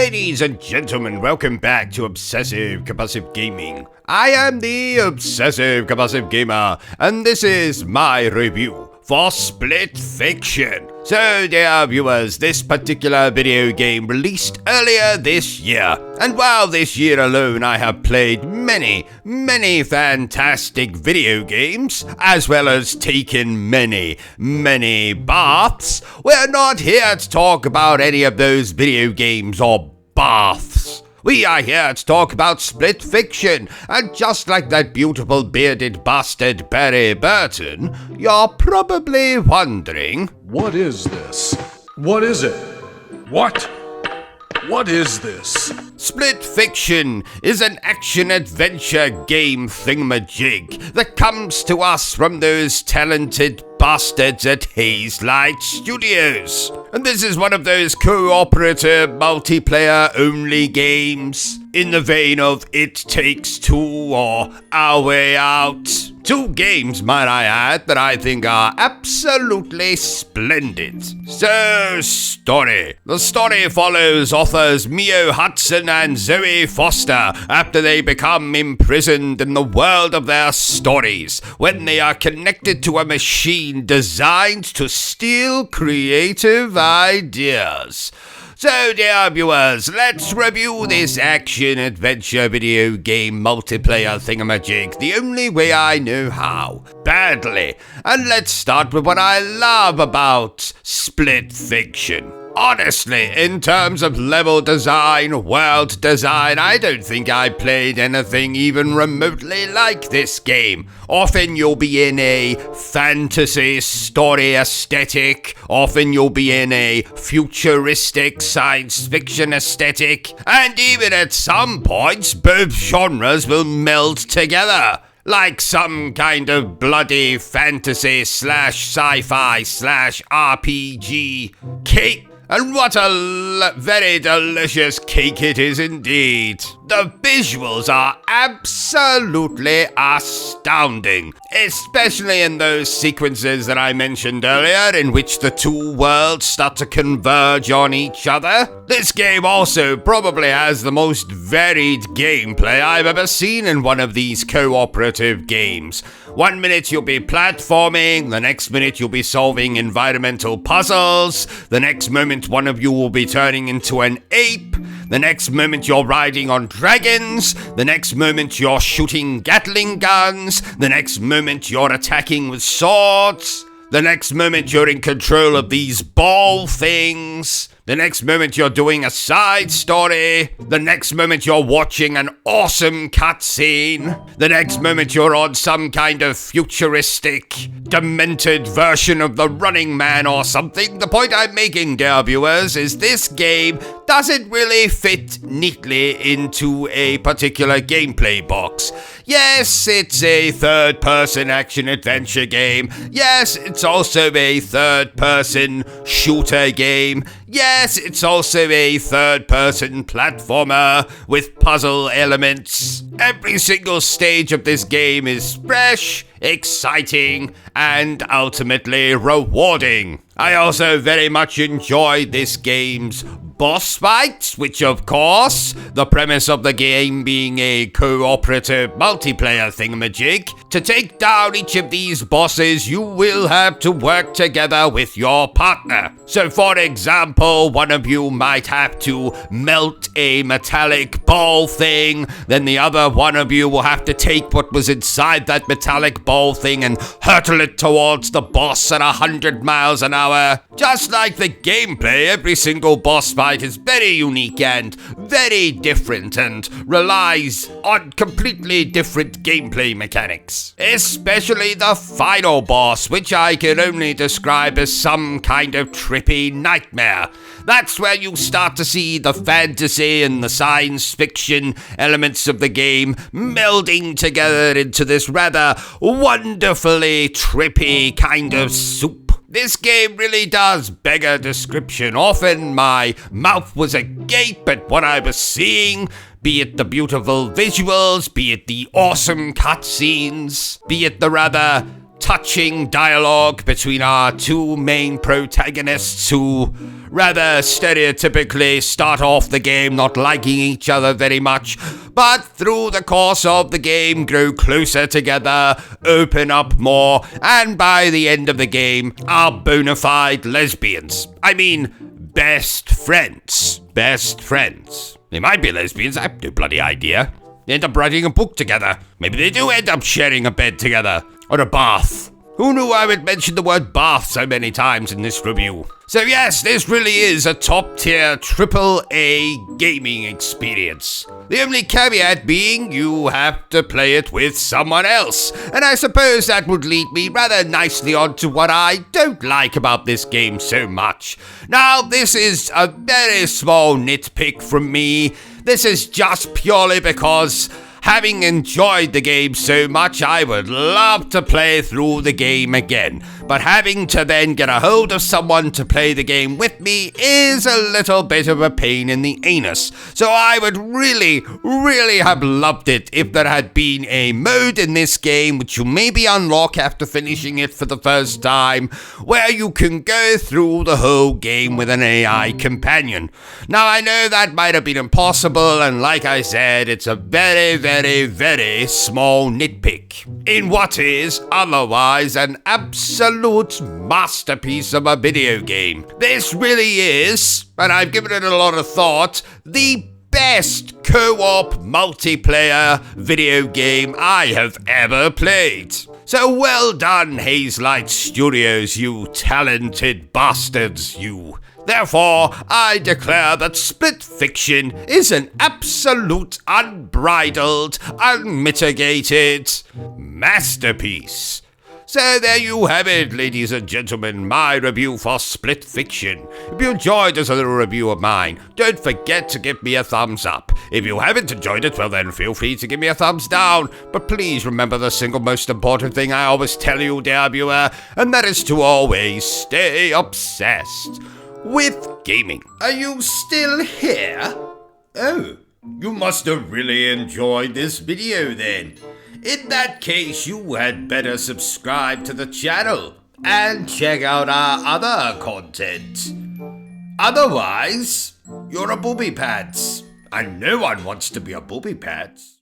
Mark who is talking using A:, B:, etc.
A: Ladies and gentlemen, welcome back to Obsessive Compulsive Gaming. I am the Obsessive Compulsive Gamer, and this is my review for Split Fiction. So, dear viewers, this particular video game released earlier this year, and while this year alone I have played many fantastic video games, as well as taken many baths, we're not here to talk about any of those video games or baths. We are here to talk about Split Fiction, and just like that beautiful bearded bastard Barry Bertrum, you're probably wondering,
B: what is this? What is it? What is this?
A: Split Fiction is an action-adventure game thingamajig that comes to us from those talented bastards at Hazelight Studios. And this is one of those cooperative multiplayer-only games in the vein of It Takes Two or Our Way Out. Two games, might I add, that I think are absolutely splendid. So, story. The story follows authors Mio Hudson and Zoe Foster after they become imprisoned in the world of their stories when they are connected to a machine designed to steal creative ideas. So, dear viewers, let's review this action-adventure video game multiplayer thingamajig the only way I know how, badly. And let's start with what I love about Split Fiction. Honestly, in terms of level design, world design, I don't think I played anything even remotely like this game. Often you'll be in a fantasy story aesthetic, often you'll be in a futuristic science fiction aesthetic, and even at some points both genres will meld together. Like some kind of bloody fantasy / sci-fi / RPG cake. And what a very delicious cake it is indeed. The visuals are absolutely astounding, especially in those sequences that I mentioned earlier in which the two worlds start to converge on each other. This game also probably has the most varied gameplay I've ever seen in one of these cooperative games. 1 minute you'll be platforming, the next minute you'll be solving environmental puzzles, the next moment one of you will be turning into an ape, the next moment you're riding on dragons, the next moment you're shooting Gatling guns, the next moment you're attacking with swords, the next moment you're in control of these ball things, the next moment you're doing a side story, the next moment you're watching an awesome cutscene, the next moment you're on some kind of futuristic, demented version of the Running Man or something. The point I'm making, dear viewers, is this game doesn't really fit neatly into a particular gameplay box. Yes, it's a third-person action-adventure game. Yes, it's also a third-person shooter game. Yes, it's also a third-person platformer with puzzle elements. Every single stage of this game is fresh, exciting, and ultimately rewarding. I also very much enjoyed this game's boss fights, which of course, the premise of the game being a cooperative multiplayer thingamajig, to take down each of these bosses you will have to work together with your partner. So for example, one of you might have to melt a metallic ball thing, then the other one of you will have to take what was inside that metallic ball thing and hurtle it towards the boss at 100 miles an hour. Just like the gameplay, every single boss fight is very unique and very different and relies on completely different gameplay mechanics. Especially the final boss, which I can only describe as some kind of trippy nightmare. That's where you start to see the fantasy and the science fiction elements of the game melding together into this rather wonderfully trippy kind of soup. This game really does beg a description. Often my mouth was agape at what I was seeing, be it the beautiful visuals, be it the awesome cutscenes, be it the rather touching dialogue between our two main protagonists who rather stereotypically start off the game not liking each other very much, but through the course of the game grow closer together, open up more, and by the end of the game are bona fide lesbians. I mean, best friends. Best friends. They might be lesbians, I have no bloody idea. They end up writing a book together. Maybe they do end up sharing a bed together. Or a bath. Who knew I would mention the word bath so many times in this review? So yes, this really is a top-tier AAA gaming experience. The only caveat being you have to play it with someone else. And I suppose that would lead me rather nicely on to what I don't like about this game so much. Now, this is a very small nitpick from me. This is just purely because having enjoyed the game so much, I would love to play through the game again. But having to then get a hold of someone to play the game with me is a little bit of a pain in the anus. So I would really have loved it if there had been a mode in this game, which you maybe unlock after finishing it for the first time, where you can go through the whole game with an AI companion. Now, I know that might have been impossible, and like I said, it's a very small nitpick in what is otherwise an absolute masterpiece of a video game. This really is, and I've given it a lot of thought, the best co-op multiplayer video game I have ever played. So well done, Hazelight Studios, you talented bastards, you. Therefore, I declare that Split Fiction is an absolute, unbridled, unmitigated masterpiece. So there you have it, ladies and gentlemen, my review for Split Fiction. If you enjoyed this little review of mine, don't forget to give me a thumbs up. If you haven't enjoyed it, well then feel free to give me a thumbs down. But please remember the single most important thing I always tell you, dear viewer, and that is to always stay obsessed with gaming. Are you still here? Oh, you must have really enjoyed this video then. In that case, you had better subscribe to the channel and check out our other content. Otherwise, you're a booby pants, and no one wants to be a booby pants.